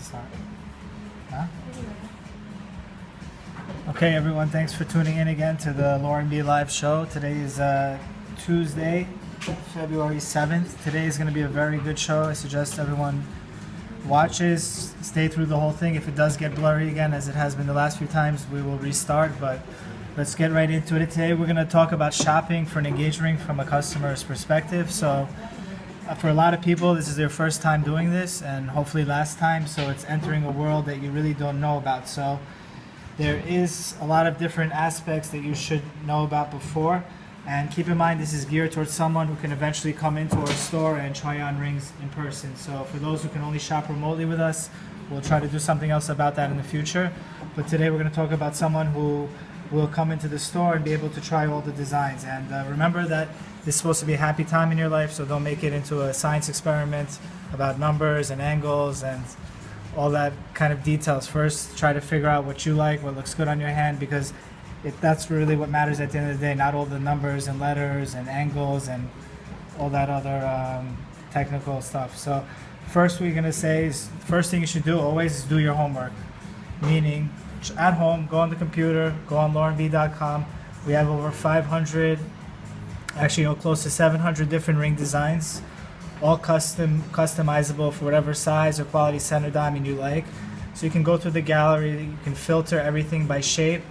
Start. Huh? Okay, everyone, thanks for tuning in again to the Lauren B Live show. Today is Tuesday, February 7th. Today is going to be a very good show. I suggest everyone watches, stay through the whole thing. If it does get blurry again, as it has been the last few times, we will restart, but let's get right into it. Today we're going to talk about shopping for an engagement ring from a customer's perspective. So for a lot of people, this is their first time doing this, and hopefully last time, so it's entering a world that you really don't know about. So there is a lot of different aspects that you should know about before, and keep in mind this is geared towards someone who can eventually come into our store and try on rings in person. So for those who can only shop remotely with us, we'll try to do something else about that in the future. But today we're going to talk about someone who will come into the store and be able to try all the designs. And remember that this is supposed to be a happy time in your life, so don't make it into a science experiment about numbers and angles and all that kind of details. First, try to figure out what you like, what looks good on your hand, because that's really what matters at the end of the day, not all the numbers and letters and angles and all that other technical stuff. So first we're going to say is, first thing you should do always is do your homework, meaning at home, go on the computer, go on laurenb.com. We have over 500, actually close to 700 different ring designs, all customizable for whatever size or quality center diamond you like. So you can go through the gallery, you can filter everything by shape,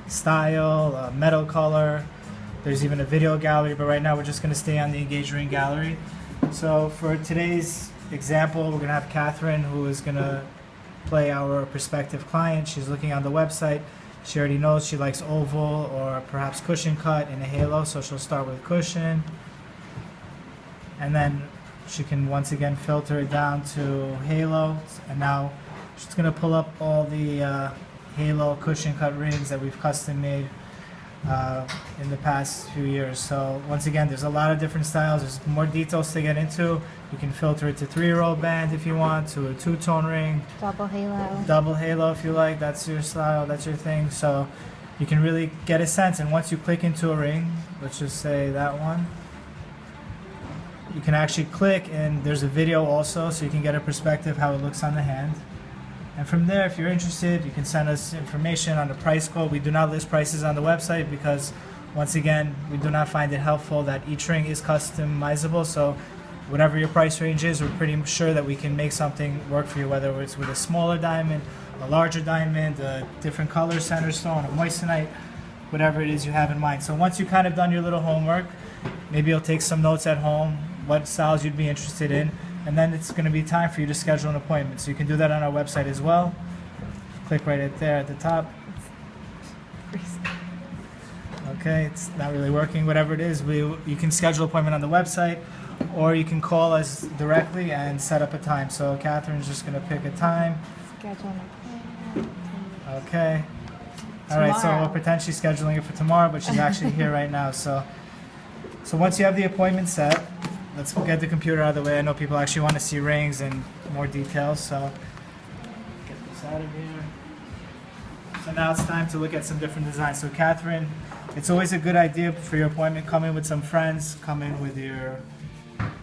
style, metal color. There's even a video gallery, but right now we're just going to stay on the engagement ring gallery. So for today's example, we're going to have Catherine, who is going to play our prospective client. She's looking on the website. She already knows she likes oval or perhaps cushion cut in a halo, so she'll start with cushion. And then she can once again filter it down to halo. And now she's going to pull up all the halo cushion cut rings that we've custom made in the past few years. So once again, there's a lot of different styles. There's more details to get into. You can filter it to 3-row band if you want, to a 2-tone ring. Double halo If you like. That's your style, that's your thing. So you can really get a sense. And once you click into a ring, let's just say that one, you can actually click, and there's a video also, so you can get a perspective how it looks on the hand. And from there, if you're interested, you can send us information on the price quote. We do not list prices on the website because, once again, we do not find it helpful that each ring is customizable. So whatever your price range is, we're pretty sure that we can make something work for you, whether it's with a smaller diamond, a larger diamond, a different color center stone, a moissanite, whatever it is you have in mind. So once you've kind of done your little homework, maybe you'll take some notes at home, what styles you'd be interested in, and then it's going to be time for you to schedule an appointment. So you can do that on our website as well. Click right there at the top. Okay, it's not really working. Whatever it is, you can schedule an appointment on the website, or you can call us directly and set up a time. So Catherine's just going to pick a time. schedule an appointment. Okay. All right, so we'll pretend she's scheduling it for tomorrow, but she's actually here right now. So once you have the appointment set, let's get the computer out of the way. I know people actually want to see rings and more details, so get this out of here. So now it's time to look at some different designs. So Catherine, it's always a good idea for your appointment, come in with some friends, come in with your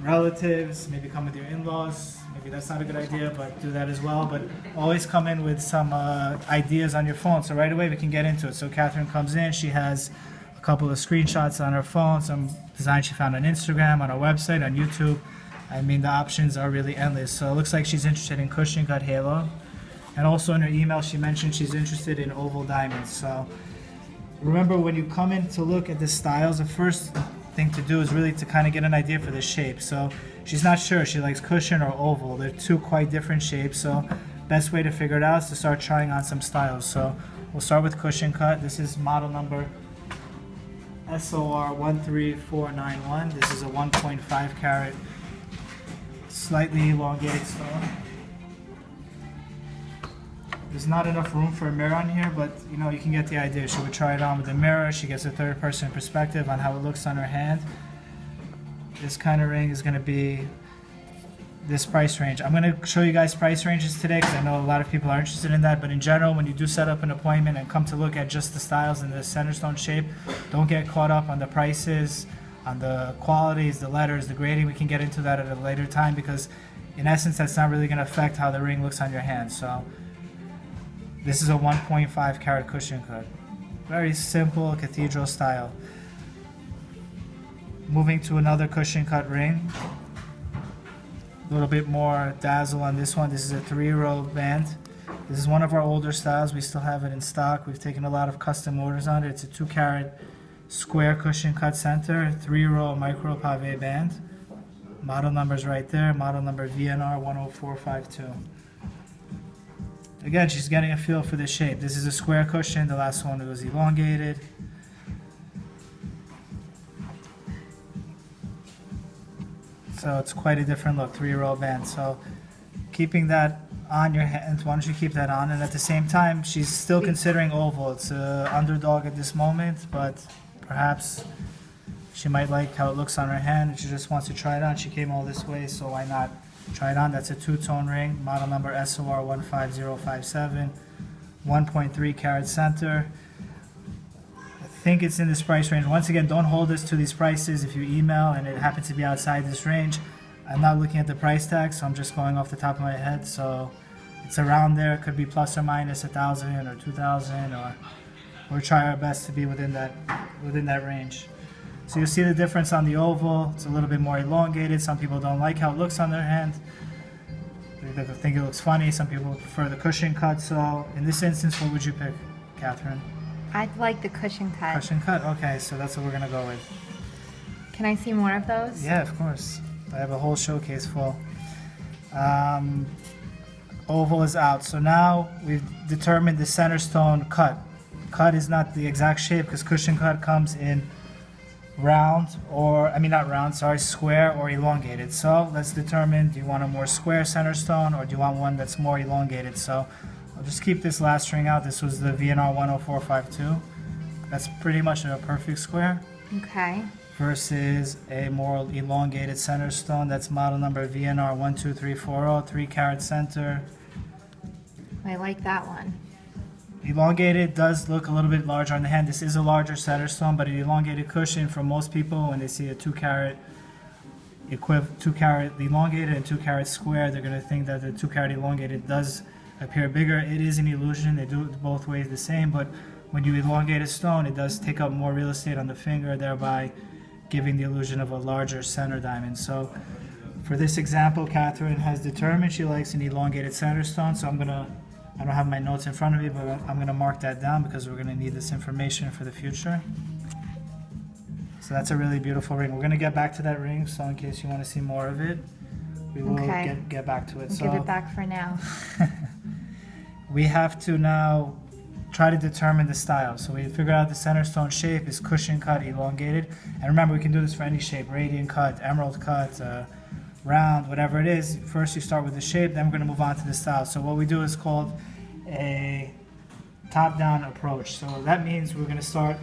relatives, maybe come with your in-laws. Maybe that's not a good idea, but do that as well. But always come in with some ideas on your phone. So right away we can get into it. So Catherine comes in, she has a couple of screenshots on her phone, some designs she found on Instagram, on our website, on YouTube. I mean, the options are really endless. So it looks like she's interested in cushion cut halo. And also in her email, she mentioned she's interested in oval diamonds. So remember, when you come in to look at the styles, the first thing to do is really to kind of get an idea for the shape. So she's not sure she likes cushion or oval. They're two quite different shapes. So best way to figure it out is to start trying on some styles. So we'll start with cushion cut. This is model number SOR 13491. This is a 1.5 carat slightly elongated stone. There's not enough room for a mirror on here, but you know, you can get the idea. She would try it on with a mirror. She gets a third-person perspective on how it looks on her hand. This kind of ring is going to be this price range. I'm going to show you guys price ranges today because I know a lot of people are interested in that, but in general, when you do set up an appointment and come to look at just the styles and the center stone shape, don't get caught up on the prices On the qualities, the letters, the grading, we can get into that at a later time because in essence that's not really going to affect how the ring looks on your hand. So this is a 1.5 carat cushion cut. Very simple cathedral style. Moving to another cushion cut ring. A little bit more dazzle on this one. This is a 3-row band. This is one of our older styles. We still have it in stock. We've taken a lot of custom orders on it. It's a 2-carat square cushion cut center, 3-row micro pave band. Model number's right there. Model number VNR 10452. Again, she's getting a feel for the shape. This is a square cushion. The last one was elongated. So it's quite a different look, 3-row band. So keeping that on your hand, why don't you keep that on? And at the same time, she's still considering oval. It's an underdog at this moment, but perhaps she might like how it looks on her hand and she just wants to try it on. She came all this way, so why not try it on? That's a 2-tone ring, model number SOR 15057, 1.3 carat center. I think it's in this price range. Once again, don't hold us to these prices. If you email and it happens to be outside this range, I'm not looking at the price tag, so I'm just going off the top of my head. So it's around there. It could be plus or minus 1,000 or 2,000, or we'll try our best to be within that range. So you'll see the difference on the oval. It's a little bit more elongated. Some people don't like how it looks on their hand. They think it looks funny. Some people prefer the cushion cut. So in this instance, what would you pick, Catherine? I'd like the cushion cut. Cushion cut? Okay, so that's what we're going to go with. Can I see more of those? Yeah, of course. I have a whole showcase full. Oval is out. So now we've determined the center stone cut. Cut is not the exact shape because cushion cut comes in round, or I mean not round, sorry, square or elongated. So let's determine, do you want a more square center stone or do you want one that's more elongated? So I'll just keep this last ring out. This was the VNR 10452. That's pretty much a perfect square. Okay. Versus a more elongated center stone. That's model number VNR 12340, 3-carat center. I like that one. Elongated does look a little bit larger on the hand. This is a larger center stone, but an elongated cushion for most people, when they see a 2-carat elongated and 2-carat square, they're going to think that the 2-carat elongated does appear bigger. It is an illusion. They do it both ways the same, but when you elongate a stone, it does take up more real estate on the finger, thereby giving the illusion of a larger center diamond. So for this example, Catherine has determined she likes an elongated center stone, so I don't have my notes in front of me, but I'm going to mark that down because we're going to need this information for the future. So that's a really beautiful ring. We're going to get back to that ring, so in case you want to see more of it, we will get back to it. So give it back for now. we have to now try to determine the style. So we figured out the center stone shape is cushion cut, elongated. And remember, we can do this for any shape, radiant cut, emerald cut, round, whatever it is. First you start with the shape, then we're going to move on to the style. So what we do is called a top-down approach. So that means we're going to start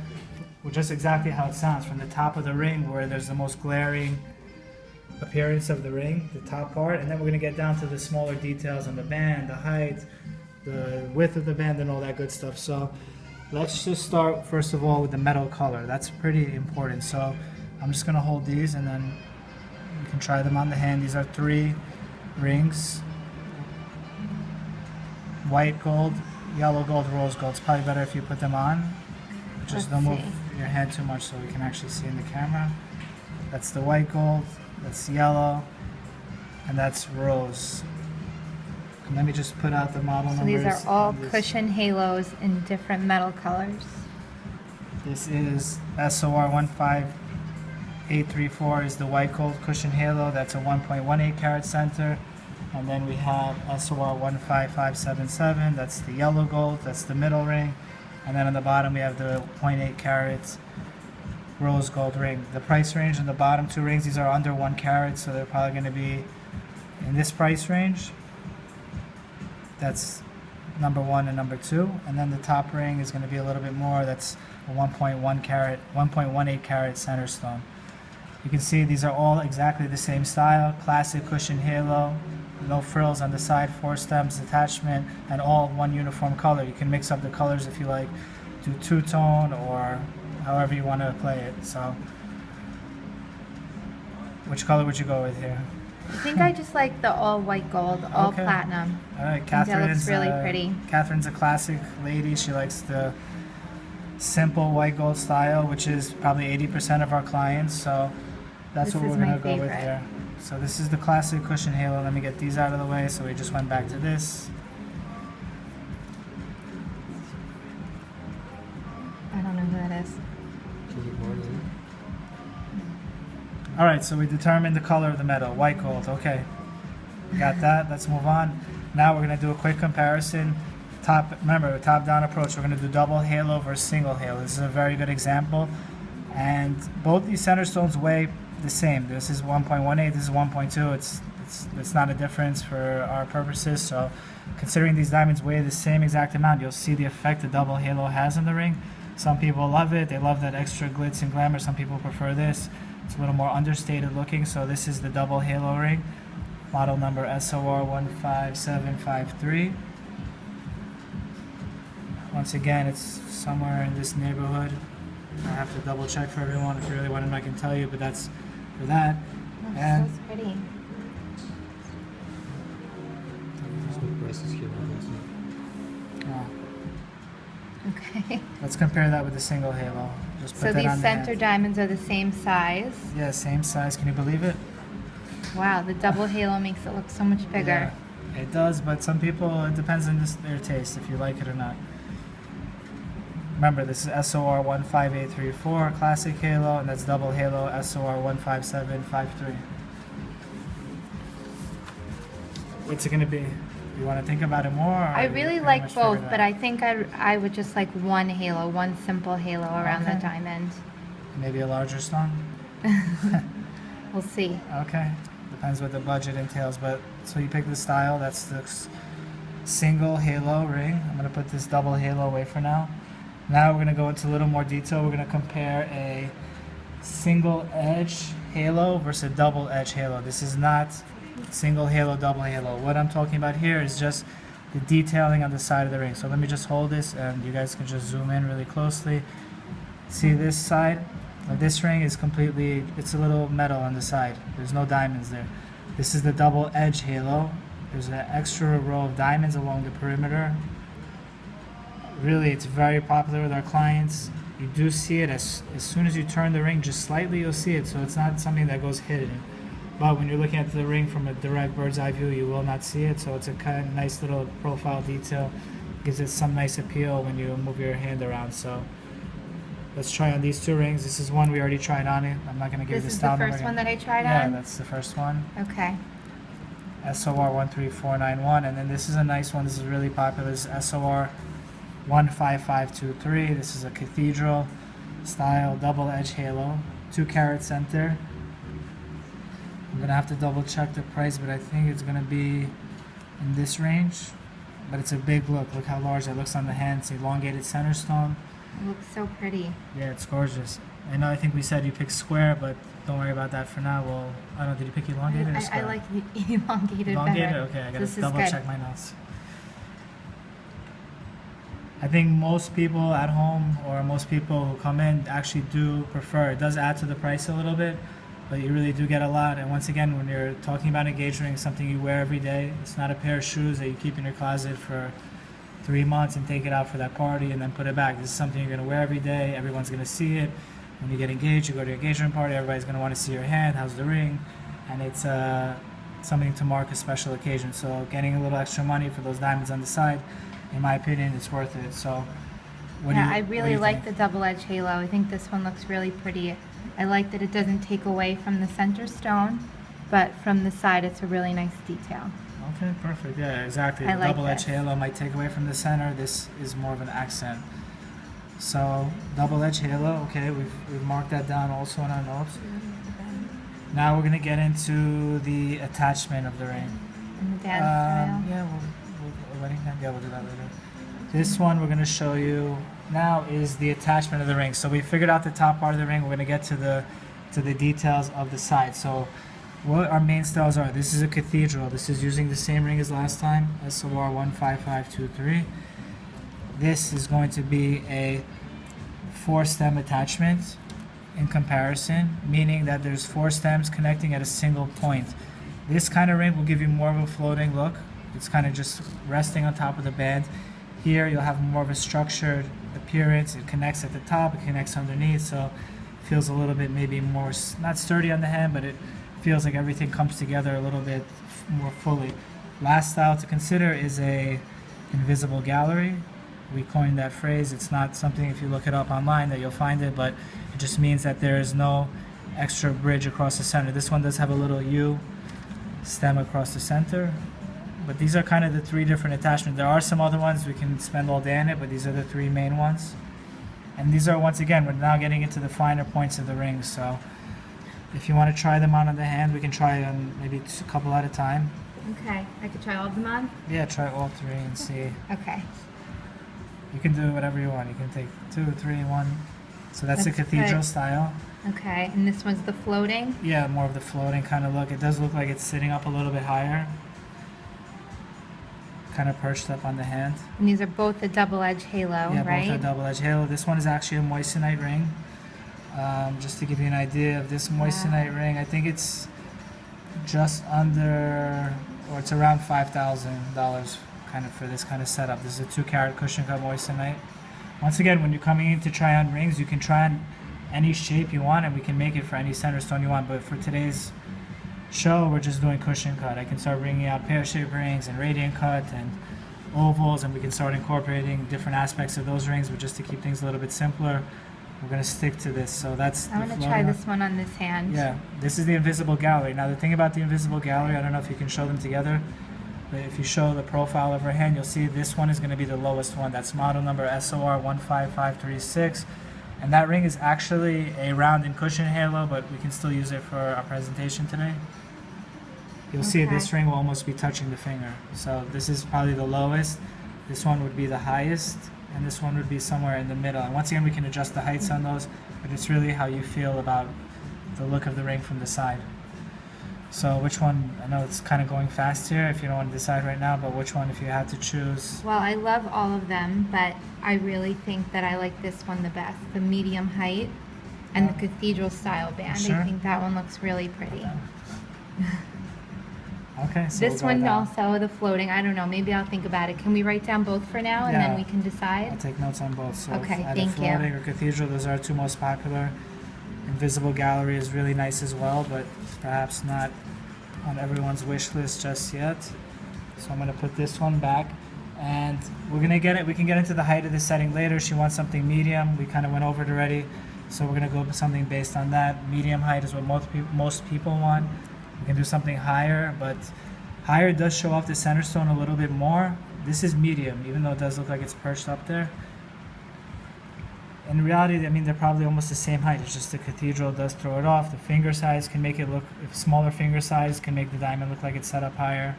with just exactly how it sounds, from the top of the ring where there's the most glaring appearance of the ring, the top part, and then we're going to get down to the smaller details on the band, the height, the width of the band, and all that good stuff. So let's just start first of all with the metal color. That's pretty important. So I'm just going to hold these and then you can try them on the hand. These are 3 rings: white gold, yellow gold, rose gold. It's probably better if you put them on. Just don't move your hand too much so we can actually see in the camera. That's the white gold, that's yellow, and that's rose. And let me just put out the model numbers. So these are all cushion halos in different metal colors. This is SOR 15834 is the white gold cushion halo. That's a 1.18 carat center. And then we have SOR 15577. That's the yellow gold. That's the middle ring. And then on the bottom we have the 0.8 carat rose gold ring. The price range in the bottom 2 rings, these are under 1 carat, so they're probably going to be in this price range. That's number 1 and number 2. And then the top ring is going to be a little bit more. That's a 1.1 carat, 1.18 carat center stone. You can see these are all exactly the same style. Classic cushion halo, no frills on the side, 4 stems attachment, and all one uniform color. You can mix up the colors if you like, do 2-tone or however you want to play it. So Which color would you go with here? I think I just like the all white gold, all Okay. platinum. All right, I think that Catherine's looks really pretty. Catherine's a classic lady. She likes the simple white gold style, which is probably 80% of our clients. So that's This what is we're my gonna go with favorite. here. So this is the classic cushion halo. Let me get these out of the way. So we just went back to this. I don't know who that is. All right, so we determined the color of the metal, white gold. Okay, got that. Let's move on. Now we're gonna do a quick comparison. Remember, top-down approach. We're gonna do double halo versus single halo. This is a very good example, and both these center stones weigh the same. This is 1.18. This is 1.2. It's not a difference for our purposes. So, considering these diamonds weigh the same exact amount, you'll see the effect the double halo has on the ring. Some people love it. They love that extra glitz and glamour. Some people prefer this. It's a little more understated looking. So this is the double halo ring, model number SOR 15753. Once again, it's somewhere in this neighborhood. I have to double check for everyone. If you really want them, I can tell you, but that's for that. Oh, And so pretty. oh, Okay. let's compare that with the single halo. Just put So that these on the center hand. diamonds are the same size. Yeah, same size. Can you believe it? Wow, the double halo makes it look so much bigger. Yeah, it does, but some people, it depends on their taste, if you like it or not. Remember, this is SOR 15834, classic halo, and that's double halo SOR 15753. What's it going to be? You want to think about it more? Or I you really pretty like much both, figured it but out? I think I would just like one halo, one simple halo around the Okay. diamond. Maybe a larger stone? We'll see. Okay. Depends what the budget entails, but so you pick the style. That's the single halo ring. I'm gonna put this double halo away for now. Now we're gonna go into a little more detail. We're gonna compare a single edge halo versus a double edge halo. This is not single halo, double halo. What I'm talking about here is just the detailing on the side of the ring. So let me just hold this and you guys can just zoom in really closely. See this side? This ring is completely, it's a little metal on the side. There's no diamonds there. This is the double edge halo. There's an extra row of diamonds along the perimeter. Really, it's very popular with our clients. You do see it as soon as you turn the ring just slightly, you'll see it. So it's not something that goes hidden. But when you're looking at the ring from a direct bird's eye view, you will not see it. So it's a kind of nice little profile detail. Gives it some nice appeal when you move your hand around. So let's try on these two rings. This is one we already tried on it. I'm not going to give you This the is style the number first again. one that I tried Yeah, on? that's the first one. Okay. SOR 13491, and then this is a nice one. This is really popular. This is SOR 15523. This is a cathedral style double edge halo, 2-carat center. I'm gonna have to double check the price, but I think it's gonna be in this range. But it's a big look. Look how large that looks on the hand. It's elongated center stone. It looks so pretty. Yeah, it's gorgeous. I know. I think we said you picked square, but don't worry about that for now. Well, I don't know. Did you pick elongated or I square? like elongated Elongated? better. Okay, I gotta This is double good. check my notes. I think most people at home or most people who come in actually do prefer. It does add to the price a little bit, but you really do get a lot. And once again, when you're talking about engagement ring, something you wear every day, it's not a pair of shoes that you keep in your closet for 3 months and take it out for that party and then put it back. This is something you're gonna wear every day. Everyone's gonna see it. When you get engaged, you go to your engagement party, everybody's gonna wanna see your hand, how's the ring, and it's something to mark a special occasion. So getting a little extra money for those diamonds on the side, in my opinion, it's worth it. So what do Yeah, you I what do really you like think? the double edge halo. I think this one looks really pretty. I like that it doesn't take away from the center stone, but from the side it's a really nice detail. Okay, perfect. Yeah, exactly. I The like double edge this. halo might take away from the center. This is more of an accent. So double edge halo. Okay, we've marked that down also in our notes. Now we're gonna get into the attachment of the ring. And the dance style. Yeah, we'll wedding band. Yeah, we'll do that later. This one we're gonna show you now is the attachment of the ring. So we figured out the top part of the ring. We're gonna get to the details of the side. So what our main styles are. This is a cathedral. This is using the same ring as last time, SOR 15523. This is going to be a 4-stem attachment in comparison, meaning that there's 4 stems connecting at a single point. This kind of ring will give you more of a floating look. It's kind of just resting on top of the band. Here you'll have more of a structured appearance. It connects at the top, it connects underneath, so it feels a little bit maybe more, not sturdy on the hand, but it feels like everything comes together a little bit more fully. Last style to consider is a invisible gallery. We coined that phrase. It's not something, if you look it up online, that you'll find it, but it just means that there is no extra bridge across the center. This one does have a little U stem across the center, but these are kind of the 3 different attachments. There are some other ones, we can spend all day on it, but these are the 3 main ones. And these are, once again, we're now getting into the finer points of the rings, so if you want to try them on the hand, we can try on maybe a couple at a time. Okay, I could try all of them on? Yeah, try all 3 and see. Okay. You can do whatever you want. You can take 2, 3, 1. So that's the That's cathedral good. style. Okay, and this one's the floating? Yeah, more of the floating kind of look. It does look like it's sitting up a little bit higher. Kind of perched up on the hand. And these are both a double-edged halo, Yeah, right? both are double-edged halo. This one is actually a moissanite ring. Just to give you an idea of this moissanite ring, I think it's just under, or it's around $5,000 kind of for this kind of setup. This is a 2-carat cushion cut moissanite. Once again, when you're coming in to try on rings, you can try on any shape you want, and we can make it for any center stone you want. But for today's show, we're just doing cushion cut. I can start bringing out pear-shaped rings and radiant cut and ovals, and we can start incorporating different aspects of those rings. But just to keep things a little bit simpler, we're going to stick to this. So that's I want to try this one on this hand. Yeah, this is the invisible gallery. Now the thing about the invisible gallery, I don't know if you can show them together, but if you show the profile of her hand, you'll see this one is going to be the lowest one. That's model number SOR 15536. And that ring is actually a round and cushion halo, but we can still use it for our presentation today. You'll see Okay. this ring will almost be touching the finger. So this is probably the lowest. This one would be the highest, and this one would be somewhere in the middle. And once again, we can adjust the heights on those, but it's really how you feel about the look of the ring from the side. So which one, I know it's kind of going fast here if you don't want to decide right now, but which one if you had to choose? Well, I love all of them, but I really think that I like this one the best, the medium height and the cathedral style band. Sure. I think that one looks really pretty. Okay, so This we'll go one with that. also, the floating, I don't know, maybe I'll think about it. Can we write down both for now and Yeah. then we can I'll decide? take notes on both. So Okay, either thank you. floating or cathedral, those are our 2 most popular. Invisible gallery is really nice as well, but perhaps not on everyone's wish list just yet. So I'm going to put this one back, and we're going to get it. We can get into the height of the setting later. She wants something medium. We kind of went over it already, so we're going to go with something based on that. Medium height is what most people want. We can do something higher, but higher does show off the center stone a little bit more. This is medium, even though it does look like it's perched up there. In reality, I mean, they're probably almost the same height. It's just the cathedral does throw it off. The finger size can make it look, if smaller finger size can make the diamond look like it's set up higher.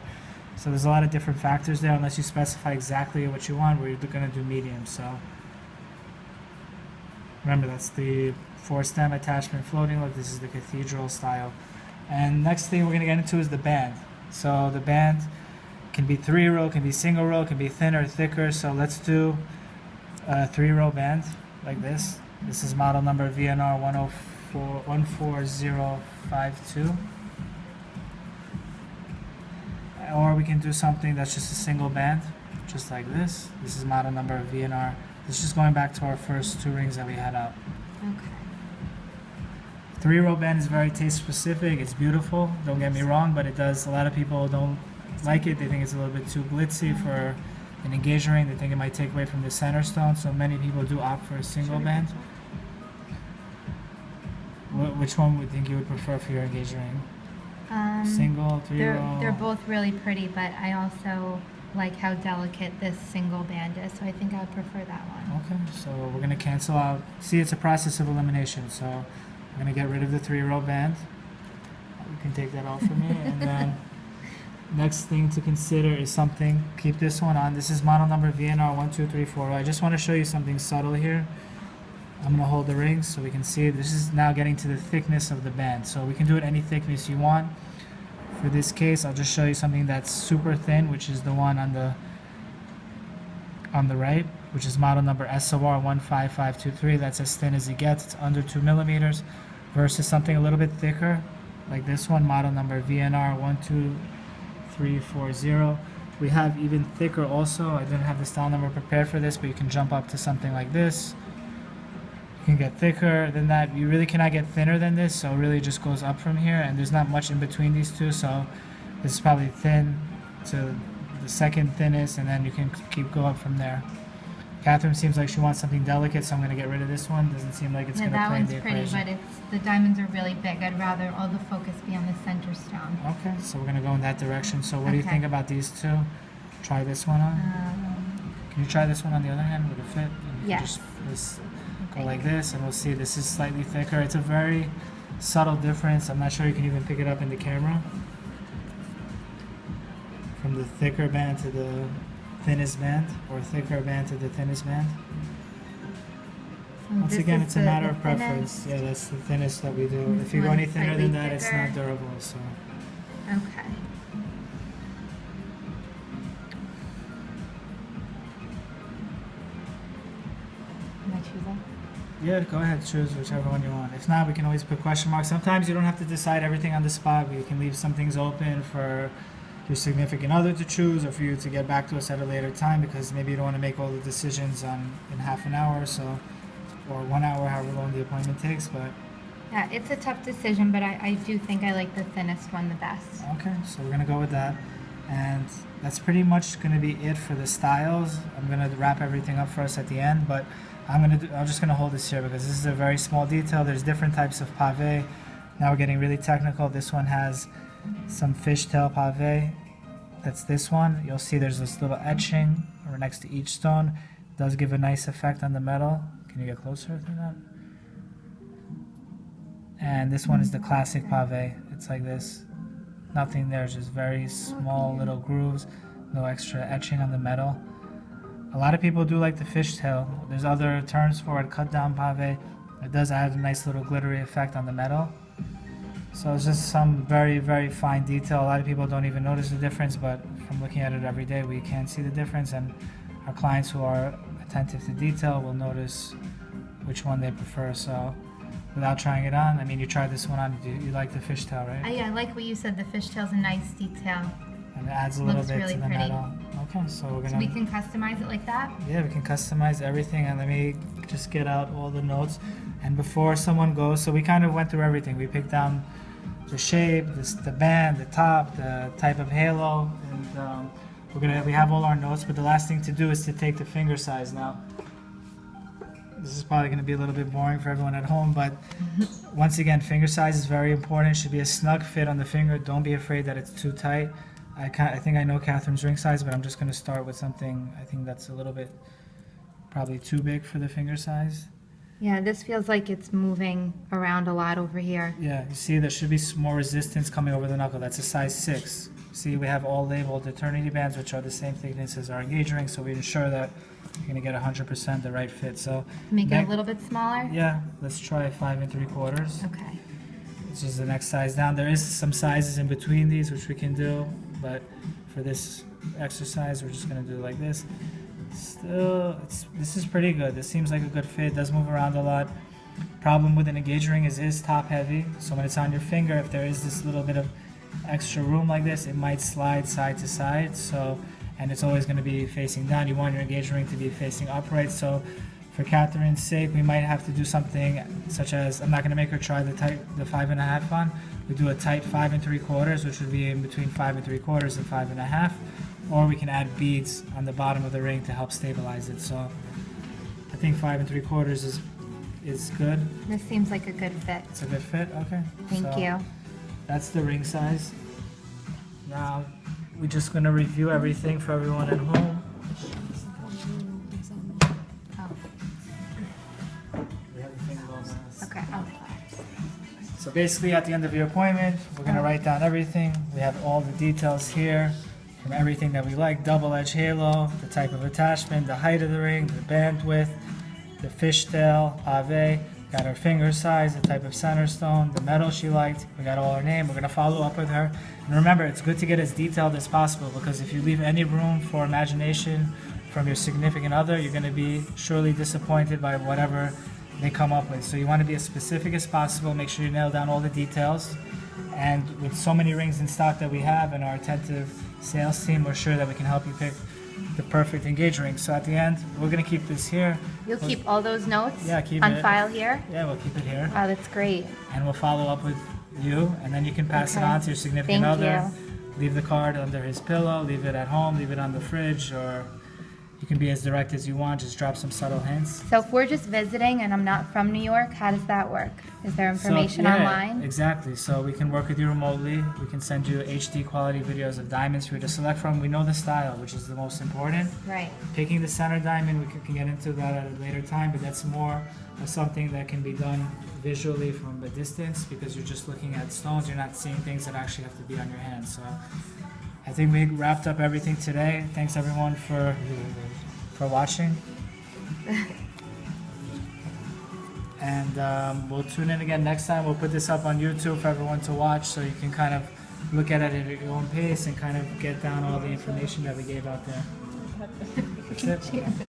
So there's a lot of different factors there. Unless you specify exactly what you want, we're going to do medium. So remember, that's the 4-stem attachment floating look. This is the cathedral style. And next thing we're going to get into is the band. So the band can be 3-row, can be single row, can be thinner, thicker. So let's do a 3-row band like this. This is model number VNR 14052. Or we can do something that's just a single band, just like this. This is model number VNR. This is just going back to our first 2 rings that we had out. Okay. 3-row band is very taste specific. It's beautiful, don't get me wrong, but it does, a lot of people don't like it. They think it's a little bit too glitzy for an engagement ring. They think it might take away from the center stone, so many people do opt for a single band. Which one would you think you would prefer for your engagement ring? Single, 3-row? They're both really pretty, but I also like how delicate this single band is, so I think I would prefer that one. Okay, so we're going to cancel out. See, it's a process of elimination, so I'm going to get rid of the 3-row band. You can take that off for me. And then next thing to consider is something, keep this one on. This is model number VNR 12340. I just want to show you something subtle here. I'm going to hold the rings so we can see. This is now getting to the thickness of the band. So we can do it any thickness you want. For this case, I'll just show you something that's super thin, which is the one on the on the right, which is model number SOR 15523. That's as thin as it gets. It's under 2 millimeters versus something a little bit thicker like this one, model number VNR 12340. We have even thicker also. I didn't have the style number prepared for this, but you can jump up to something like this. You can get thicker than that. You really cannot get thinner than this, so it really just goes up from here, and there's not much in between these two, so this is probably thin to the second thinnest, and then you can keep go up from there. Catherine seems like she wants something delicate, so I'm going to get rid of this one. Doesn't seem like it's Yeah, going to that play in one's the pretty, equation. but the diamonds are really big. I'd rather all the focus be on the center stone. Okay, so we're going to go in that direction. So what do you Okay. think about these two? Try this one on. Can you try this one on the other hand? Would it fit? And you can Yes. Just this, go Thank like you. this, and we'll see. This is slightly thicker. It's a very subtle difference. I'm not sure you can even pick it up in the camera. From the thicker band to the thinnest band, or thicker band to the thinnest band. So Once this again, is it's a the- matter the of preference. thinnest. Yeah, that's the thinnest that we do. This If you go any one's thinner slightly than that, it's not thicker. durable. So. Okay. Am I choosing? Yeah, go ahead, choose whichever one you want. If not, we can always put question marks. Sometimes you don't have to decide everything on the spot. We can leave some things open for your significant other to choose, or for you to get back to us at a later time, because maybe you don't want to make all the decisions in half an hour or so, or 1 hour, however long the appointment takes. But Yeah, it's a tough decision, but I do think I like the thinnest one the best. okay, so we're gonna go with that, and that's pretty much gonna be it for the styles. I'm gonna wrap everything up for us at the end, but I'm just gonna hold this here because this is a very small detail. There's different types of pave. Now we're getting really technical. This one has some fishtail pave. That's this one. You'll see there's this little etching right next to each stone. It does give a nice effect on the metal. Can you get closer to that? And this one is the classic pave. It's like this. Nothing there, just very small little grooves. No extra etching on the metal. A lot of people do like the fishtail. There's other terms for it, cut down pave. It does add a nice little glittery effect on the metal. So it's just some very, very fine detail. A lot of people don't even notice the difference, but from looking at it every day, we can see the difference. And our clients who are attentive to detail will notice which one they prefer. So without trying it on, I mean, you tried this one on, you like the fishtail, right? I like what you said. The fishtail's a nice detail. And it adds a little Looks bit really to the pretty. metal. Okay, so we're So we gonna, can customize it like that? yeah, we can customize everything. And let me just get out all the notes. And before someone goes, so we kind of went through everything. We picked down the shape, the band, the top, the type of halo, and we have all our notes. But the last thing to do is to take the finger size. Now, this is probably going to be a little bit boring for everyone at home, but once again, finger size is very important. It should be a snug fit on the finger. Don't be afraid that it's too tight. I think I know Catherine's ring size, but I'm just going to start with something I think that's a little bit probably too big for the finger size. Yeah, this feels like it's moving around a lot over here. Yeah, you see there should be some more resistance coming over the knuckle. That's a size 6. See, we have all labeled eternity bands, which are the same thickness as our engagement ring, so we ensure that you're going to get 100% the right fit. So Make it next- a little bit smaller? yeah, let's try 5 3/4, Okay. which is the next size down. There is some sizes in between these, which we can do, but for this exercise, we're just going to do like this. Still, this is pretty good. This seems like a good fit. It does move around a lot. Problem with an engagement ring is top heavy. So when it's on your finger, if there is this little bit of extra room like this, it might slide side to side. So, and it's always going to be facing down. You want your engagement ring to be facing upright. So for Catherine's sake, we might have to do something such as, I'm not going to make her try the 5.5 on. We do a tight 5 3/4, which would be in between 5 3/4 and 5.5. Or we can add beads on the bottom of the ring to help stabilize it. So I think 5 3/4 is good. This seems like a good fit. It's a good fit. Okay. Thank So you. That's the ring size. Now we're just gonna review everything for everyone at home. Oh, We have the thing going on. okay. Oh. So basically, at the end of your appointment, we're gonna write down everything. We have all the details here, from everything that we like: double edge halo, the type of attachment, the height of the ring, the bandwidth, the fishtail, pave. Got her finger size, the type of center stone, the metal she liked. We got all her name. We're gonna follow up with her. And remember, it's good to get as detailed as possible, because if you leave any room for imagination, from your significant other, you're going to be surely disappointed by whatever they come up with. So you want to be as specific as possible, make sure you nail down all the details. And with so many rings in stock that we have and our attentive sales team, we're sure that we can help you pick the perfect engagement ring. So at the end, we're going to keep this here. You'll keep all those notes Yeah, keep on it. file here? Yeah, we'll keep it here. Wow, that's great. And we'll follow up with you, and then you can pass it Okay. on to your significant Thank other. you. Leave the card under his pillow, leave it at home, leave it on the fridge, or you can be as direct as you want, just drop some subtle hints. So if we're just visiting and I'm not from New York, how does that work? Is there So, information yeah, online? Exactly. So we can work with you remotely. We can send you HD quality videos of diamonds for you to select from. We know the style, which is the most important. Right. Picking the center diamond, we can get into that at a later time, but that's more of something that can be done visually from a distance because you're just looking at stones. You're not seeing things that actually have to be on your hand. So I think we wrapped up everything today. Thanks everyone for watching. And we'll tune in again next time. We'll put this up on YouTube for everyone to watch so you can kind of look at it at your own pace and kind of get down all the information that we gave out there. That's it.